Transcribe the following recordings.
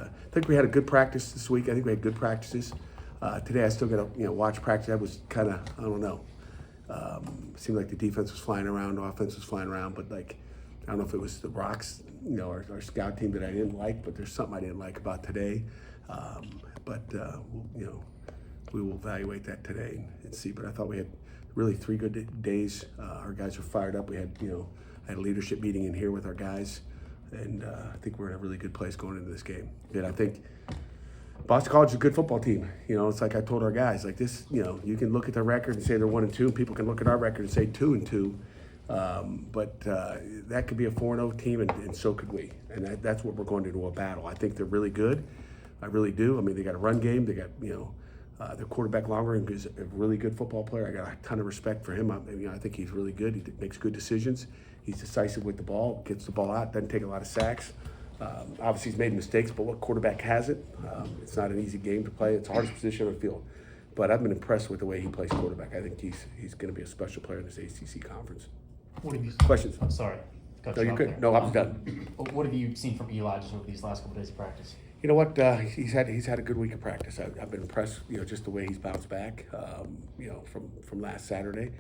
I think we had a good practice this week. I think we had good practices. Today I still got to watch practice. I was kind of, I don't know. Seemed like the defense was flying around, the offense was flying around, but like, I don't know if it was the Rocks, our scout team that I didn't like, but there's something I didn't like about today. We will evaluate that today and see. But I thought we had really 3 good days. Our guys are fired up. We had, I had a leadership meeting in here with our guys, and I think we're in a really good place going into this game. And I think Boston College is a good football team. It's like I told our guys, like this, you can look at their record and say they're 1-2. People can look at our record and say 2-2. But that could be a 4-0 team, and so could we. And that's what we're going into a battle. I think they're really good. I really do. I mean, they got a run game. They got, their quarterback Longering is a really good football player. I got a ton of respect for him. I think he's really good. He makes good decisions. He's decisive with the ball, gets the ball out, doesn't take a lot of sacks. Obviously, he's made mistakes, but what quarterback hasn't? It's not an easy game to play. It's the hardest position on the field. But I've been impressed with the way he plays quarterback. I think he's going to be a special player in this ACC conference. What have you? Questions? I'm sorry. No, you're good. No, I'm done. What have you seen from Eli just over these last couple of days of practice? You know what? He's had a good week of practice. I've been impressed. Just the way he's bounced back. From last Saturday,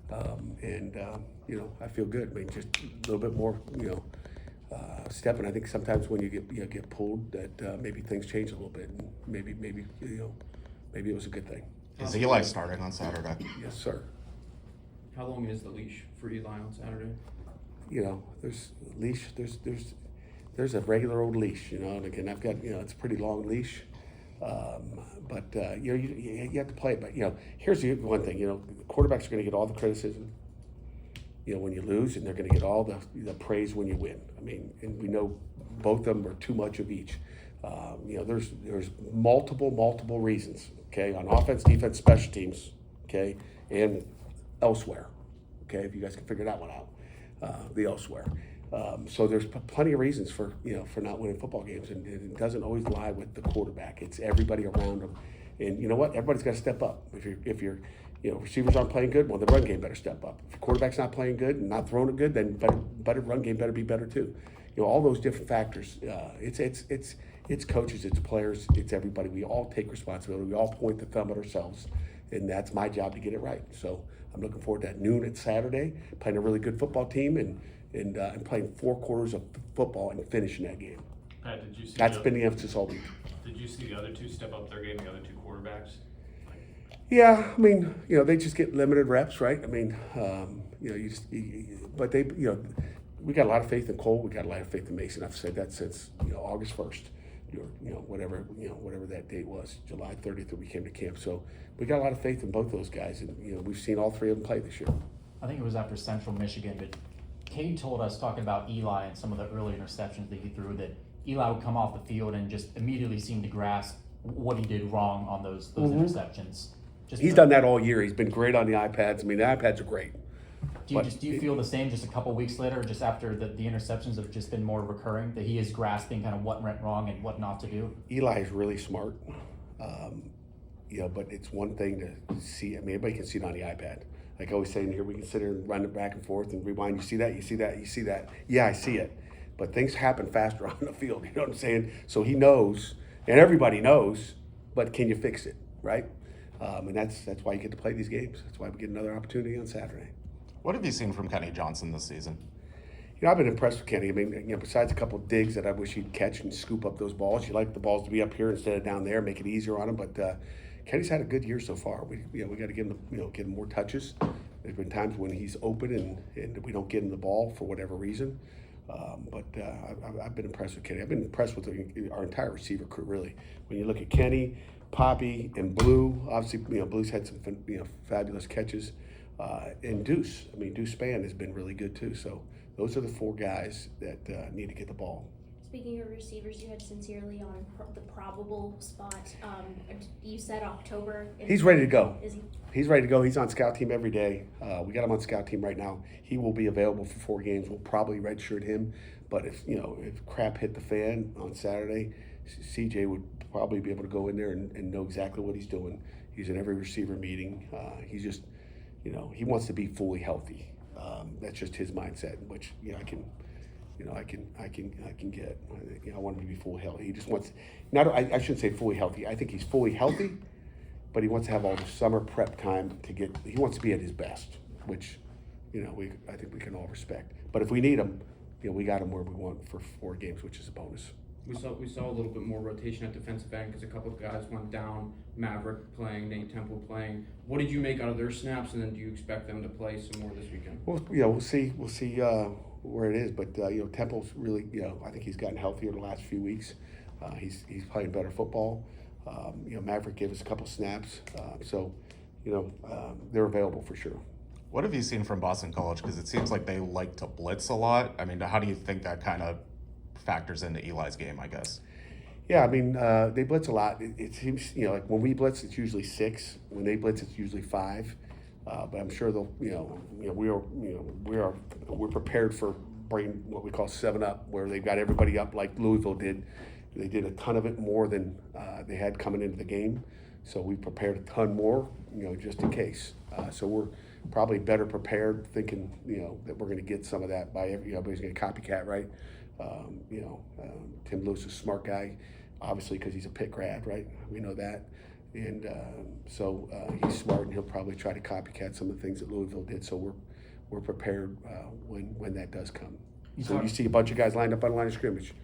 I feel good. I mean, just a little bit more. Stepping. I think sometimes when you get pulled, that maybe things change a little bit, and maybe it was a good thing. Is Eli starting on Saturday? Yes, sir. How long is the leash for Eli on Saturday? There's leash. There's a regular old leash. And again, I've got it's a pretty long leash. You have to play it. But here's the one thing. Quarterbacks are going to get all the criticism. When you lose, and they're going to get all the praise when you win. I mean, and we know both of them are too much of each. There's multiple reasons. Okay, on offense, defense, special teams. Okay, and elsewhere. Okay, if you guys can figure that one out, the elsewhere. So there's plenty of reasons for not winning football games, and it doesn't always lie with the quarterback. It's everybody around them, and you know what? Everybody's got to step up. If you're receivers aren't playing good, well, the run game better step up. If your quarterback's not playing good and not throwing it good, then better run game better be better too. All those different factors. It's coaches, it's players, it's everybody. We all take responsibility. We all point the thumb at ourselves, and that's my job to get it right. So I'm looking forward to that noon at Saturday, playing a really good football team and playing 4 quarters of football and finishing that game. Pat, did you see that's been the emphasis all week. Did you see the other 2 step up their game, the other 2 quarterbacks? Yeah, I mean, they just get limited reps, right? I mean, but they, we got a lot of faith in Cole. We got a lot of faith in Mason. I've said that since August 1st, whatever that date was, July 30th that we came to camp. So we got a lot of faith in both those guys, and we've seen all 3 of them play this year. I think it was after Central Michigan, but Cade told us, talking about Eli and some of the early interceptions that he threw, that Eli would come off the field and just immediately seem to grasp what he did wrong on those interceptions. He's done that all year. He's been great on the iPads. I mean, the iPads are great. Do you feel the same just a couple weeks later, just after the interceptions have just been more recurring, that he is grasping kind of what went wrong and what not to do? Eli is really smart, but it's one thing to see. I mean, everybody can see it on the iPad. Like I always say in here, we can sit here and run it back and forth and rewind. You see that? You see that? You see that? Yeah, I see it. But things happen faster on the field. You know what I'm saying? So he knows, and everybody knows, but can you fix it, right? And that's why you get to play these games. That's why we get another opportunity on Saturday. What have you seen from Kenny Johnson this season? I've been impressed with Kenny. I mean, besides a couple of digs that I wish he'd catch and scoop up those balls, you like the balls to be up here instead of down there, make it easier on him. But Kenny's had a good year so far. We got to give him get him more touches. There's been times when he's open and we don't get him the ball for whatever reason. I've been impressed with Kenny. I've been impressed with our entire receiver crew, really. When you look at Kenny, Poppy, and Blue, obviously, Blue's had some fabulous catches. And Deuce. I mean, Deuce Spann has been really good too. So those are the 4 guys that need to get the ball. Speaking of receivers, you had Sincerely on the probable spot. You said October. He's ready to go. Is he? He's ready to go. He's on scout team every day. We got him on scout team right now. He will be available for 4 games. We'll probably redshirt him. But if crap hit the fan on Saturday, CJ would probably be able to go in there and know exactly what he's doing. He's in every receiver meeting. He's just, he wants to be fully healthy. That's just his mindset, which I can I can get. I want him to be fully healthy. He just wants, not, I shouldn't say fully healthy. I think he's fully healthy, but he wants to have all the summer prep time he wants to be at his best, which, I think we can all respect. But if we need him, we got him where we want for 4 games, which is a bonus. We saw a little bit more rotation at defensive end because a couple of guys went down. Maverick playing, Nate Temple playing. What did you make out of their snaps, and then do you expect them to play some more this weekend? Well, we'll see. We'll see where it is. But Temple's really, I think he's gotten healthier the last few weeks. He's playing better football. Maverick gave us a couple snaps, so they're available for sure. What have you seen from Boston College? Because it seems like they like to blitz a lot. I mean, how do you think that kind of factors into Eli's game, I guess? Yeah, I mean, they blitz a lot. It seems, like when we blitz, it's usually 6. When they blitz, it's usually 5. But I'm sure they'll, we're prepared for bringing what we call 7-up, where they've got everybody up like Louisville did. They did a ton of it more than they had coming into the game. So we prepared a ton more, just in case. So we're probably better prepared, thinking, that we're going to get some of that by everybody's going to copycat, right? Tim Lewis is a smart guy, obviously, because he's a Pitt grad, right? We know that. And so he's smart, and he'll probably try to copycat some of the things that Louisville did. So we're prepared when that does come. So you see a bunch of guys lined up on the line of scrimmage.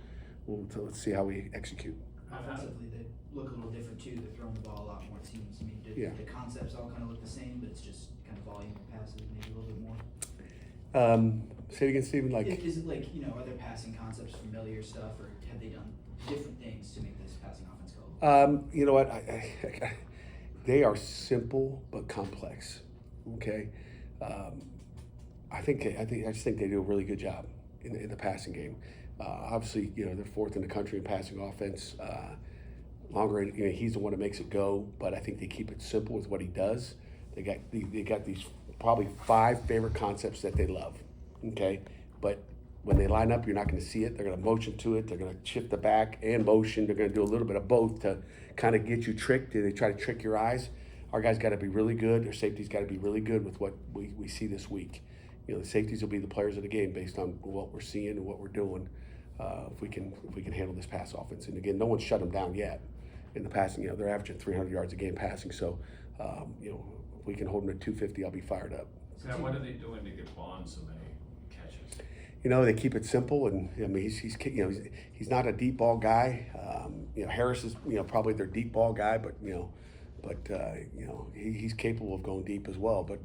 Let's see how we execute. Offensively, they look a little different too. They're throwing the ball a lot more, it seems. I mean, the concepts all kind of look the same, but it's just kind of volume of passes, maybe a little bit more. Say it again, Stephen. Is it like, are their passing concepts familiar stuff, or have they done different things to make this passing offense go? You know what? They are simple but complex. Okay, I just think they do a really good job in the passing game. Obviously, they're 4th in the country in passing offense. Longer, he's the one that makes it go. But I think they keep it simple with what he does. They got these probably 5 favorite concepts that they love. Okay, but when they line up, you're not going to see it. They're going to motion to it. They're going to shift the back and motion. They're going to do a little bit of both to kind of get you tricked. They try to trick your eyes. Our guys got to be really good. Their safety's got to be really good with what we see this week. The safeties will be the players of the game based on what we're seeing and what we're doing. If we can handle this pass offense, and again, no one's shut them down yet in the passing. They're averaging 300 yards a game passing. So, if we can hold them at 250, I'll be fired up. Now, what are they doing to get Bond so many catches? They keep it simple, and I mean he's not a deep ball guy. Harris is probably their deep ball guy, but he's capable of going deep as well. But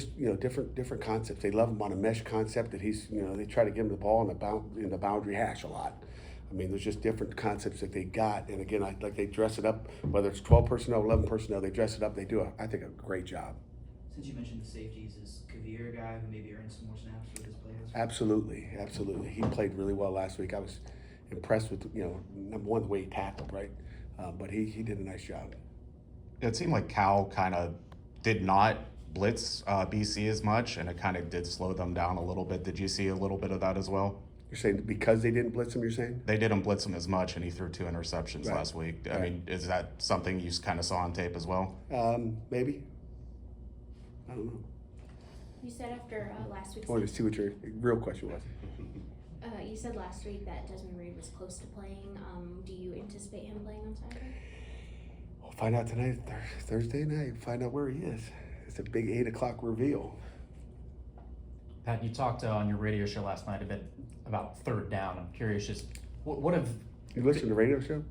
different concepts. They love him on a mesh concept that he's they try to give him the ball in the boundary hash a lot. I mean, there's just different concepts that they got, and again, they dress it up. Whether it's 12 personnel, 11 personnel, they dress it up. They do I think a great job. Since you mentioned the safeties, is Kavir a guy who maybe earned some more snaps for this play? Absolutely. He played really well last week. I was impressed with number one, the way he tackled, right? But he did a nice job. It seemed like Cal kind of did not blitz BC as much, and it kind of did slow them down a little bit. Did you see a little bit of that as well? You're saying because they didn't blitz him, you're saying? They didn't blitz him as much, and he threw 2 interceptions last week. I mean, is that something you kind of saw on tape as well? Maybe. I don't know. You said after last week's I wanted to see what your real question was. you said last week that Desmond Reed was close to playing. Do you anticipate him playing on Saturday? We'll find out tonight, Thursday night. Find out where he is. It's a big 8 o'clock reveal. Pat, you talked on your radio show last night a bit about 3rd down. I'm curious, just what have You listen to the radio show?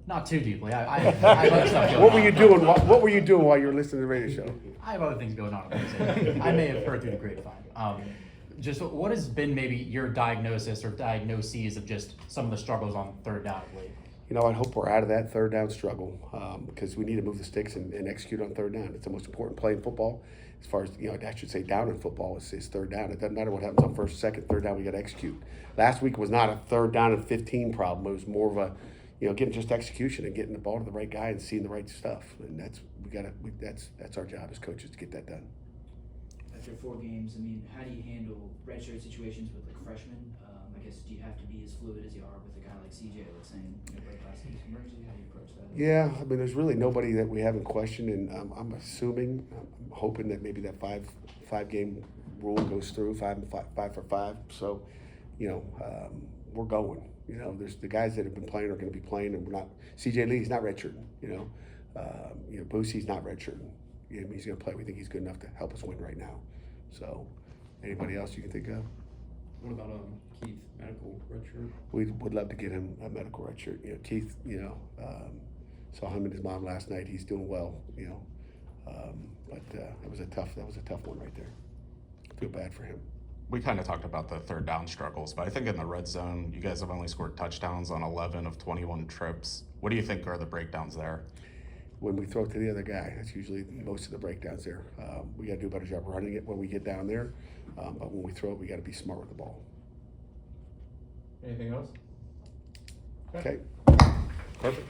not too deeply. I have other stuff going What were on. you doing? What were you doing while you were listening to the radio show? I have other things going on. I may have heard through the grapevine. Just what has been maybe your diagnosis or diagnoses of just some of the struggles on 3rd down of late? I hope we're out of that 3rd down struggle because we need to move the sticks and execute on 3rd down. It's the most important play in football. As far as, I should say down in football, it's 3rd down. It doesn't matter what happens on 1st, 2nd, 3rd down, we got to execute. Last week was not a 3rd down and 15 problem. It was more of a, getting just execution and getting the ball to the right guy and seeing the right stuff. And that's our job as coaches to get that done. After 4 games, I mean, how do you handle redshirt situations with freshmen? I guess do you have to be as fluid as you are with a guy like CJ, like saying, break last season emergency? How do you approach that? Yeah, I mean, there's really nobody that we haven't questioned, and I'm hoping that maybe that five game rule goes through, 5 for 5. So we're going. There's the guys that have been playing are going to be playing, and we're not. CJ Lee's not redshirting. Boosie's not redshirting. He's going to play. We think he's good enough to help us win right now. So, anybody else you can think of? What about Keith, medical redshirt? We would love to get him a medical redshirt. Keith. Saw him and his mom last night. He's doing well. But that was a tough one right there. I feel bad for him. We kind of talked about the third down struggles, but I think in the red zone, you guys have only scored touchdowns on 11 of 21 trips. What do you think are the breakdowns there? When we throw it to the other guy, that's usually most of the breakdowns there. We got to do a better job running it when we get down there. But when we throw it, we got to be smart with the ball. Anything else? Okay. Perfect.